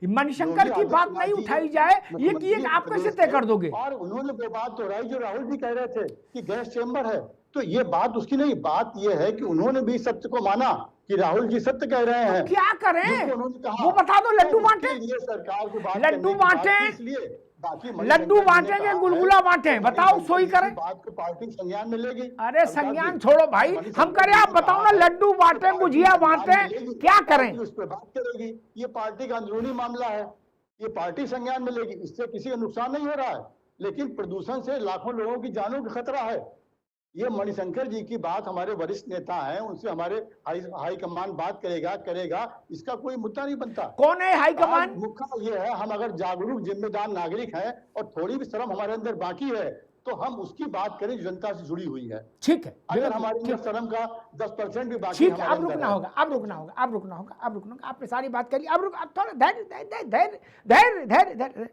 मणिशंकर की बात नहीं उठाई जाए, ये आप कैसे तय कर दोगे? और उन्होंने वो बात दोहराई जो राहुल जी कह रहे थे कि गैस चेंबर है, तो ये बात उसकी नहीं, बात ये है कि उन्होंने भी सत्य को माना कि राहुल जी सत्य कह रहे हैं। तो क्या करें उन्होंने कहा वो बता दो। लड्डू बांटे, सरकार को बात लड्डू बांटे, इसलिए बाकी लड्डू बांटेंगे, गुलगुला बांटे, बताओ सोई करें। बात को पार्टी संज्ञान में लेगी। अरे संज्ञान छोड़ो भाई, हम करें, आप बताओ ना। लड्डू बांटे, गुजिया बांटे, क्या करें? उस पर बात करेगी। ये पार्टी का अंदरूनी मामला है, ये पार्टी संज्ञान में लेगी। इससे किसी का नुकसान नहीं हो रहा है, लेकिन प्रदूषण से लाखों लोगों की जानों का खतरा है। ये मणिशंकर जी की बात हमारे वरिष्ठ नेता हैं, उनसे हमारे हाई कमान बात करेगा, इसका कोई मुद्दा नहीं बनता। कौन है हाई कमान? मुद्दा ये है, हम अगर जागरूक जिम्मेदार नागरिक हैं और थोड़ी भी शर्म हमारे अंदर बाकी है, तो हम उसकी बात करें जो जनता से जुड़ी हुई है। ठीक है, अगर हमारे अंदर शर्म का 10% भी बाकी ठीक है, अब रुकना होगा, अब रुकना होगा, अब रुकना होगा, अब रुकना होगा। आपने सारी बात करी, अब थोड़ा धैर्य धैर्य धैर्य धैर्य।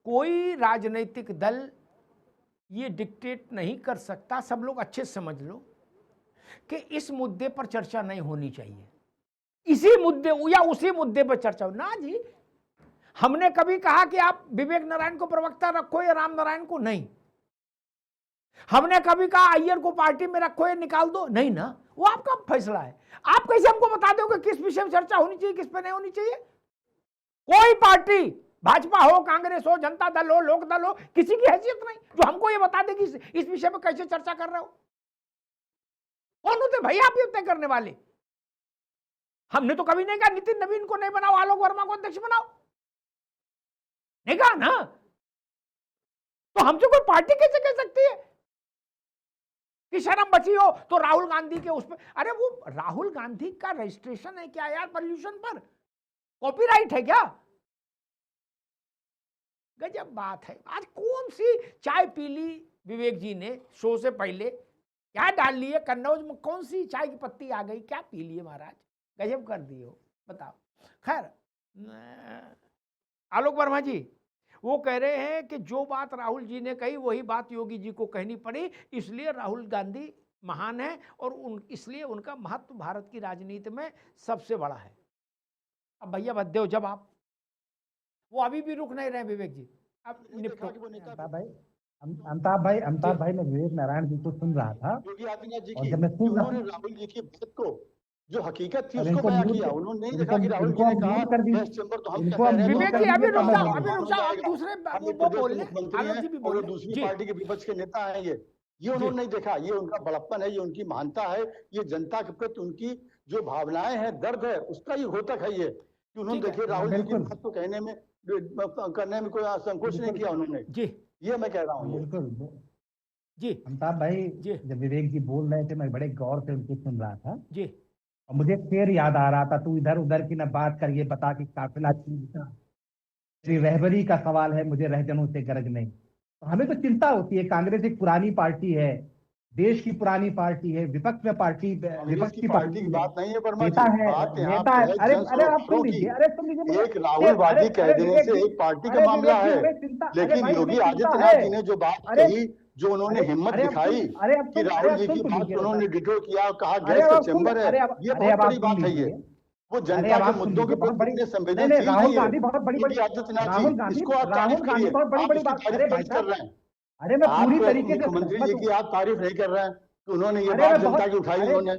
कोई राजनीतिक दल ये डिक्टेट नहीं कर सकता, सब लोग अच्छे से समझ लो कि इस मुद्दे पर चर्चा नहीं होनी चाहिए, इसी मुद्दे या उसी मुद्दे पर चर्चा हो ना जी। हमने कभी कहा कि आप विवेक नारायण को प्रवक्ता रखो या राम नारायण को? नहीं। हमने कभी कहा अय्यर को पार्टी में रखो या निकाल दो? नहीं ना, वो आपका फैसला है। आप कैसे हमको बता दोगे किस विषय में चर्चा होनी चाहिए, किस पे नहीं होनी चाहिए? कोई पार्टी, भाजपा हो, कांग्रेस हो, जनता दल हो, लोक दल हो, किसी की हैसियत नहीं जो हमको ये बता देगी इस विषय में कैसे चर्चा कर रहे हो। कौन होते भाई आप ये तय करने वाले? हमने तो कभी नहीं कहा नितिन नवीन को नहीं बनाओ, आलोक वर्मा को अध्यक्ष बनाओ, नहीं कहा ना। तो हमसे कोई पार्टी कैसे कह सकती है कि शर्म बची हो तो राहुल गांधी के उस पर? अरे वो राहुल गांधी का रजिस्ट्रेशन है क्या यार पॉल्यूशन पर? कॉपीराइट है क्या? गजब बात है। आज कौन सी चाय पी ली विवेक जी ने शो से पहले, क्या डाल लिए कन्नौज में, कौन सी चाय की पत्ती आ गई, क्या पी लिए महाराज? गजब कर दिए हो, बताओ। खैर, आलोक वर्मा जी वो कह रहे हैं कि जो बात राहुल जी ने कही वही बात योगी जी को कहनी पड़ी, इसलिए राहुल गांधी महान है और इसलिए उनका महत्व भारत की राजनीति में सबसे बड़ा है। अब भैया बद्दे हो जब आप, वो अभी भी रुक नहीं रहे विवेक जी। अब अमिताभ भाई मैं विवेक नारायण जी को सुन रहा था, और जब मैं सुन रहा राहुल जी की बात को जो हकीकत थी उसको बयां किया, उन्होंने नहीं देखा कि राहुल जी ने कहा गैस चेंबर तो हम कह रहे हैं। विवेक जी अभी रुक जाओ, आप दूसरे वो बोल रहे हैं, आलोक जी भी बोल रहे हैं, दूसरी पार्टी के विपक्ष के नेता हैं ये उन्होंने नहीं देखा। ये उनका बड़प्पन है, ये उनकी महानता है, ये जनता के प्रति उनकी जो भावनाएं हैं, दर्द है, उसका ये घोतक है ये कि उन्होंने देखिए राहुल जी की बात को कहने में करने में कोई संकोच नहीं किया उन्होंने जी। ये मैं कह रहा हूँ बिल्कुल जी। अमिताभ भाई जब विवेक जी बोल रहे थे मैं बड़े गौर से उनको सुन रहा था जी, और मुझे शेर याद आ रहा था, तू इधर उधर की न बात कर, ये बता कि काफिला श्री रहबरी का सवाल है, मुझे रहजनों से गरज नहीं। तो हमें तो चिंता होती है, कांग्रेस एक पुरानी पार्टी है, देश की पुरानी पार्टी है, विपक्ष में पार्टी, विपक्ष की पार्टी की बात नहीं है, नेता है। अरे आप सुन लीजिए, एक राहुल गांधी कह देने से एक पार्टी का मामला है, लेकिन योगी आदित्यनाथ जी ने जो बात कही, जो उन्होंने हिम्मत दिखाई कि राहुल जी की बात उन्होंने डिटो किया, कहा गैस का चेंबर है, ये बहुत बड़ी बात है। ये वो जनता के मुद्दों के प्रति संवेदनशील राहुल गांधी बहुत बड़ी आदित्यनाथ जी, इसको आप तारीफ करिए, बहुत बड़ी बात कर रहे हैं। अरे मैं पूरी तरीके से मुख्यमंत्री जी की आप तारीफ नहीं कर रहे हैं कि उन्होंने ये बात जनता की उठाई उन्होंने।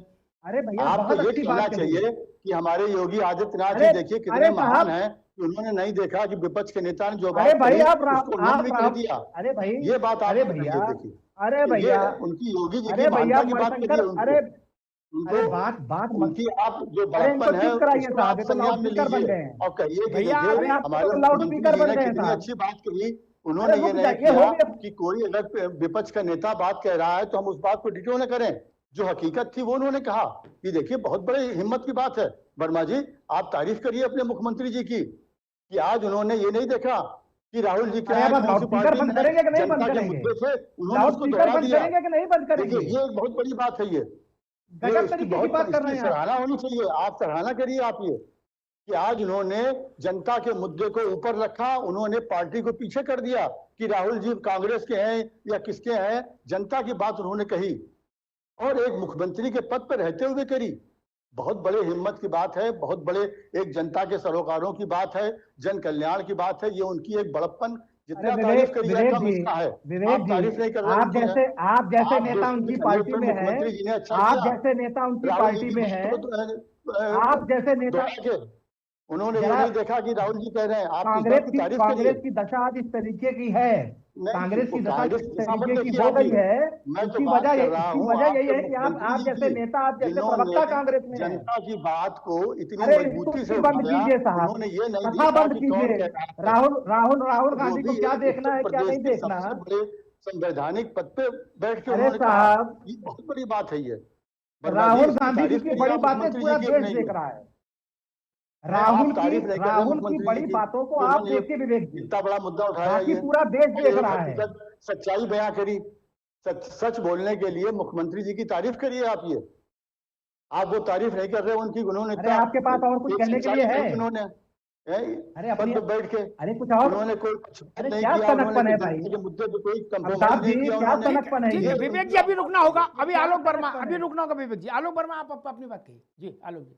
अरे भैया आपको ये कहना चाहिए कि हमारे योगी आदित्यनाथ जी देखिए कितने महान हैं कि उन्होंने नहीं देखा कि विपक्ष के नेता ने जो बात कही उसको उन्होंने कर दिया। अरे भाई ये बात आप देखिए, अरे भैया उनकी योगी जी की महानता की बात करिए, अरे बात उनकी आप जो बड़प्पन है उसको आप संज्ञान में लीजिए और कहिए कि देखिए हमारे मुख्यमंत्री जी ने कितनी अच्छी बात कही। उन्होंने ये नहीं किया कि कोई अगर विपक्ष का नेता बात कह रहा है तो हम उस बात को डिटो न करें, जो हकीकत थी वो उन्होंने कहा। कि देखिए बहुत बड़ी हिम्मत की बात है। वर्मा जी आप तारीफ करिए अपने मुख्यमंत्री जी की कि आज उन्होंने ये नहीं देखा कि राहुल जी क्या करेंगे कि नहीं बंद करेंगे, उन्होंने उसको दोहरा दिया। कि नहीं बंद करेंगे, ये एक बहुत बड़ी बात है। ये बहुत सराहना होनी चाहिए, आप सराहना करिए आप ये कि आज उन्होंने जनता के मुद्दे को ऊपर रखा, उन्होंने पार्टी को पीछे कर दिया कि राहुल जी कांग्रेस के हैं या किसके हैं, जनता की बात उन्होंने कही और एक मुख्यमंत्री के पद पर रहते हुए करी। बहुत बड़े हिम्मत की बात है, बहुत बड़े एक जनता के सरोकारों की बात है, जन कल्याण की बात है। ये उनकी एक बड़प्पन, जितना तारीफ करी जाए कम इसका है। विवेक आप जी, तारीफ नहीं कर रहे उनकी है। आप जैसे आप नेता जो उनकी सहयोग पार्टी में में है, मुख्यमंत्री जी ने अच्छा आप किया, जैसे नेता उनकी राहुल जी पार्टी की में बात है, को आप जैसे नेता दोहरा के उन्होंने ये जरा, नहीं देखा कि राहुल जी कह रहे हैं, आप इस बात की तारीफ करिए। कांग्रेस की दशा आज इस तरीके की है, नहीं, कांग्रेस वो की दशा कांग्रेस इस की दिशा मत तरीके की देखिए हो आप गई ये। है। मैं तो बात कर रहा इसकी हूँ वजह यही आपके है कि मुख्यमंत्री आप जी जैसे की, नेता, आप जैसे जिन्होंने प्रवक्ता कांग्रेस में है। जनता की बात को इतनी अरे इसको मजबूती से भी बंद उठाया। कीजिए साहब, उन्होंने ये नहीं कथा देखा बंद कि कौन कीजिए। कह रहा है। राहुल और वो गांधी को भी क्या एक देखना उत्तर है, क्या प्रदेश नहीं के देखना। सबसे बड़े संवैधानिक पद पे बैठ के अरे उन्होंने कहा। साहब, ये बहुत बड़ी बात है ये। वर्मा जी, राहुल इसकी गांधी जी तारीफ की करिए बड़ी आप बातें मुख्यमंत्री जी पूरा की देश अपने देख ये। रहा है। नहीं, आप तारीफ नहीं कर रहे राहुल की मुख्यमंत्री जी बड़ी की बातों को कि आप उन्होंने ये देखिए विवेक जी, इतना बड़ा मुद्दा उठाया। बाकी ये पूरा देश देख एक रहा है। हकीकत, सच्चाई बयां करी। सच बोलने के लिए मुख्यमंत्री जी की तारीफ करिए आप ये। आप वो तारीफ नहीं कर रहे उनकी, उन्होंने अरे इतना आपके पास और कुछ एक कहने के सच्चाई लिए है? कही उन्होंने अरे पद अपनी, पे बैठ के। अरे कुछ और, उन्होंने कोई कुछ अरे नहीं क्या किया, उन्होंने सनकपन है भाई? जनता के मुद्दे पे कोई कंप्रोमाइज अमिताभ नहीं जी, किया क्या उन्होंने। सनकपन है ठीक है ये? विवेक जी, अभी रुकना होगा, अभी क्या आलोक वर्मा, सनकपन अभी है? रुकना होगा विवेक जी। आलोक वर्मा, आप अपनी बात कहिए जी। आलोक जी।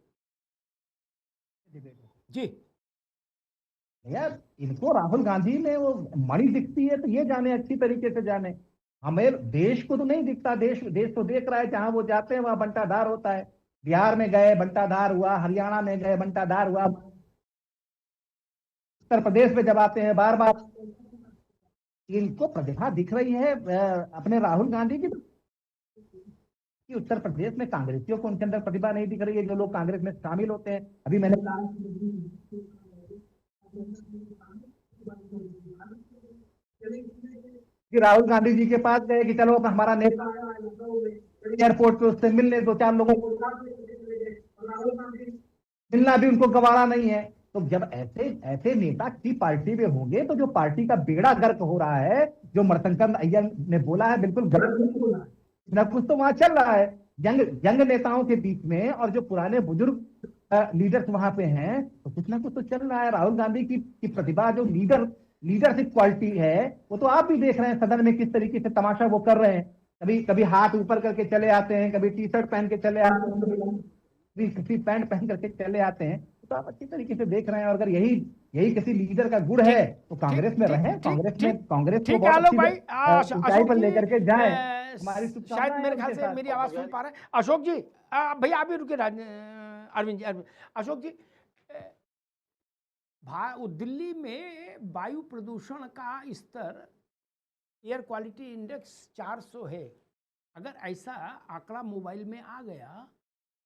भैया, इनको राहुल गांधी में वो मणि दिखती है तो ये जाने, अच्छी तरीके से जाने। हमें देश को तो नहीं दिखता, देश देश तो देख रहा है, जहां वो जाते हैं वहां बंटाधार होता है। बिहार में गए बंटाधार हुआ, हरियाणा में गए बंटाधार हुआ, उत्तर प्रदेश में जब आते हैं बार बार इनको प्रतिभा दिख रही है अपने राहुल गांधी की, कि उत्तर प्रदेश में कांग्रेसियों को उनके अंदर प्रतिभा नहीं दिख रही है, जो लोग कांग्रेस में शामिल होते हैं। अभी मैंने कि राहुल गांधी जी के पास गए कि चलो हमारा नेता एयरपोर्ट पे उससे मिलने, दो चार लोगों को मिलना भी उनको गवारा नहीं है। तो जब ऐसे ऐसे नेता की पार्टी में होंगे तो जो पार्टी का बेड़ा गर्क हो रहा है, जो मणिशंकर अय्यर ने बोला है, बिल्कुल गलत नहीं बोला है। ना कुछ तो वहां चल रहा है यंग नेताओं के बीच में, और जो पुराने बुजुर्ग लीडर्स वहां पे हैं, तो कुछ ना कुछ तो चल रहा है। राहुल गांधी की प्रतिभा, जो लीडरशिप क्वालिटी है, वो तो आप भी देख रहे हैं सदन में किस तरीके से तमाशा वो कर रहे हैं। कभी कभी हाथ ऊपर करके चले आते हैं, कभी टी शर्ट पहन के चले आते हैं, कभी पैंट पहन करके चले आते हैं। तो आप अच्छी तरीके से देख रहे हैं। और अगर यही किसी लीडर का गुण है तो कांग्रेस में रहे, कांग्रेस को बहुत आलोक भाई, अच्छी ऊंचाई पर लेकर के जाए। हमारी शायद मेरे ख्याल से मेरी आवाज सुन पा रहे हैं अशोक जी। भैया अभी रुके, अरविंद जी, अशोक जी, दिल्ली में वायु प्रदूषण का स्तर, एयर क्वालिटी इंडेक्स 400 है। अगर ऐसा आंकड़ा मोबाइल में आ गया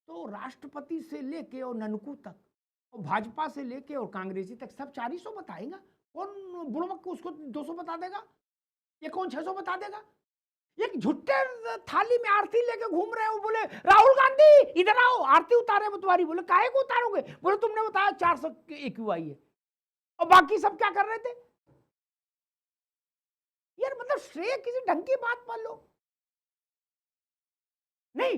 तो राष्ट्रपति से लेके और ननकू तक, और भाजपा से लेके और कांग्रेसी तक सब 400 बताएगा। कौन बुड़बक को उसको 200 बता देगा? ये कौन 600 बता देगा? एक झुट्टे थाली में आरती लेके घूम रहे हो, बोले राहुल गांधी इधर आओ आरती उतारे तुम्हारी। बोले काहे को उतारोगे? बोले तुमने बताया 400 AQI है, और बाकी सब क्या कर रहे थे? यार मतलब श्रेय किसी ढंग की बात मान लो, नहीं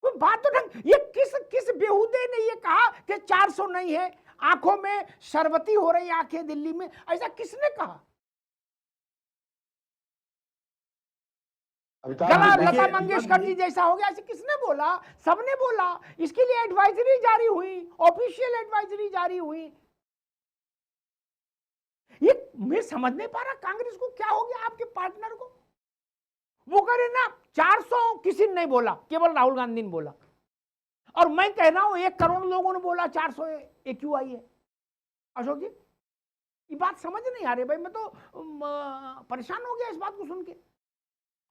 कोई बात तो ढंग। ये किस बेहुदे ने ये कहा कि 400 नहीं है, आंखों में शरबती हो रही आंखें दिल्ली में, ऐसा किसने कहा? गला लता मंगेशकर जी जैसा हो गया, ऐसे किसने बोला? सबने बोला। इसके लिए एडवाइजरी जारी हुई, ऑफिशियल एडवाइजरी जारी हुई। ये मैं समझ नहीं पा रहा कांग्रेस को क्या हो गया, आपके पार्टनर को। वो करे ना 400 किसी ने नहीं बोला, केवल राहुल गांधी ने बोला। और मैं कह रहा हूं 1 करोड़ लोगों ने बोला 400 AQI है। अशोक जी, ये बात समझ नहीं आ रही भाई, मैं तो परेशान हो गया इस बात को सुन के।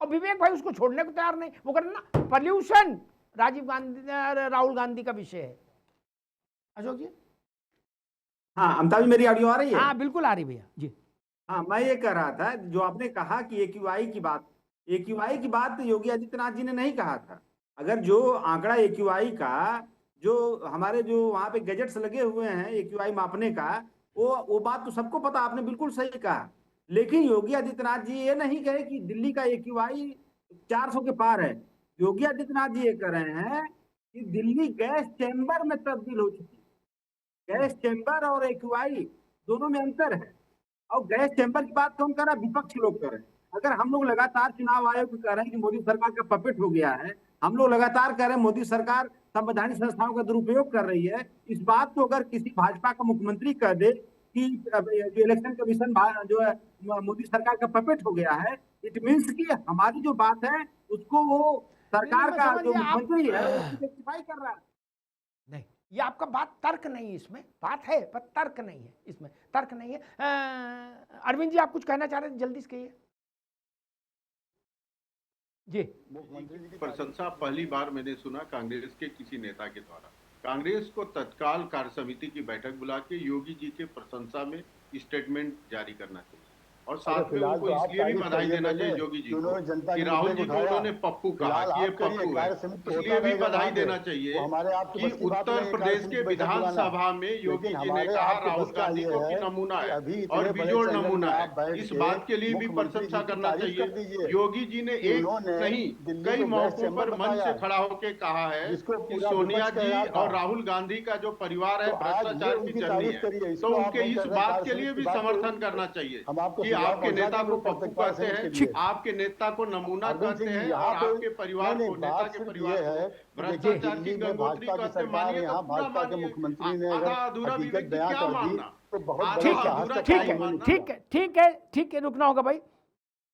और विवेक भाई उसको छोड़ने को तैयार नहीं। वो कहते ना पॉल्यूशन राहुल गांधी का विषय है। अशोक जी, हाँ अमिताभ जी, मेरी ऑडियो आ रही है? हाँ बिल्कुल आ रही भैया जी। हाँ, मैं ये कह रहा था, जो आपने कहा कि AQI की बात योगी आदित्यनाथ जी ने नहीं कहा था। अगर जो आंकड़ा AQI का, जो हमारे जो वहां पे गैजेट्स लगे हुए हैं AQI मापने का, वो बात तो सबको पता, आपने बिल्कुल सही कहा। लेकिन योगी आदित्यनाथ जी ये नहीं कहे कि दिल्ली का AQI 400 के पार है। योगी आदित्यनाथ जी ये कह रहे हैं कि दिल्ली गैस चैम्बर में तब्दील हो चुकी है। गैस चैम्बर और AQI दोनों में अंतर है। और गैस चैम्बर की बात कौन कर रहा है? विपक्ष लोग कर रहे हैं। अगर हम लोग लगातार चुनाव आयोग कह रहे हैं कि मोदी सरकार का पपेट हो गया है, हम लोग लगातार कह रहे हैं मोदी सरकार संवैधानिक संस्थाओं का दुरुपयोग कर रही है, इस बात को अगर किसी भाजपा का मुख्यमंत्री कह दे कि जो इलेक्शन कमीशन जो है मोदी सरकार का पपेट हो गया है, इट मीन्स कि हमारी जो बात है उसको वो सरकार का जो मुख्यमंत्री है उसको जस्टिफाई कर रहा है। नहीं, ये आपका बात तर्क नहीं है, इसमें बात है पर तर्क नहीं है, इसमें तर्क नहीं है। अरविंद जी आप कुछ कहना चाह रहे थे, जल्दी से कहिए। जी, मुख्यमंत्री जी की प्रशंसा पहली बार मैंने सुना कांग्रेस के किसी नेता के द्वारा। कांग्रेस को तत्काल कार्य समिति की बैठक बुला के योगी जी के प्रशंसा में स्टेटमेंट जारी करना चाहिए और साथ में उनको इसलिए भी बधाई देना चाहिए योगी जी को कि राहुल जी को उन्होंने पप्पू कहा कि ये पप्पू है, इसलिए भी बधाई देना चाहिए कि उत्तर प्रदेश के विधानसभा में योगी जी ने कहा राहुल गांधी को कि नमूना है और बिजोड़ नमूना है। इस बात के लिए भी प्रशंसा करना चाहिए। योगी जी ने एक नहीं कई मौकों पर मंच से खड़ा होकर कहा है कि सोनिया जी और राहुल गांधी का जो परिवार है भ्रष्टाचार की जर्नी है, तो उनके इस बात के लिए भी समर्थन करना चाहिए कि आपके नेता को पप्पू कहते हैं, आपके नेता को नमूना कहते हैं और आपके परिवार को, नेता के परिवार को भ्रष्टाचार की गंगोत्री कहते मानिए तो पूरा मानिए, आधा अधूरा भी व्यक्ति क्या मानना। ठीक है, रुकना होगा भाई।